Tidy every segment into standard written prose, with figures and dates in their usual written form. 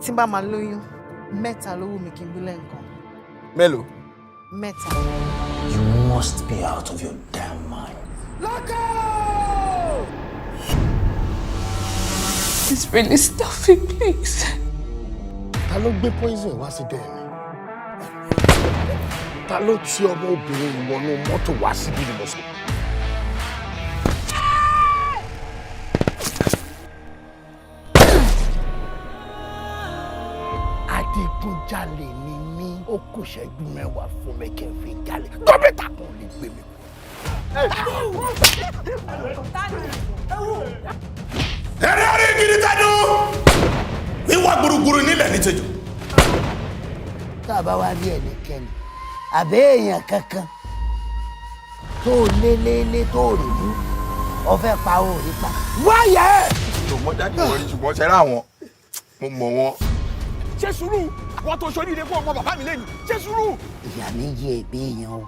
tí n bá máa lóyún mẹ́ta ló wù mí kí n bí lẹ́ǹkan. Mélòó? Mẹ́ta. You must be out of your damn mind. Laka! It's really stuffy, please. Ta ló gbé poison wá sí dẹ́ẹ̀ mi? Ta ló ti ọmọ obìnrin wọnú mọ́tò wá síbí ni mo sọ? Adigunjalè ni mí, ó kù ṣẹ́jú mẹ́wàá fún mi kí n fi jalè. Dókítà kan lè gbé mi. Ẹ̀rí àrí gidi tẹ́nu! Wíwá gbùrùgbùrù nílẹ̀ ní tẹ́jú. Tá a bá wá rí ẹnikẹ́ni, àbẹ́ èèyàn kankan tó lé tó rí mú, ọ̀fẹ́ pa ó rí pa. Wáyé! Ṣùgbọ́n jáde wọ́n rí ṣùgbọ́n ṣẹ́rá wọn, mo mọ̀ wọn. Ṣé sùúrù, wọ́n tó ṣorí ilé fún ọmọ bàbá mi lẹ́nu. Ṣé sùúrù. Ìyá mi yé ẹgbẹ́ èèyàn o,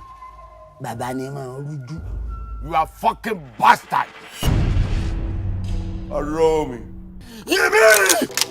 bàbá ni máa ń rújú. You are fucking bastard. Ọ̀rọ̀ mi. Yèmí!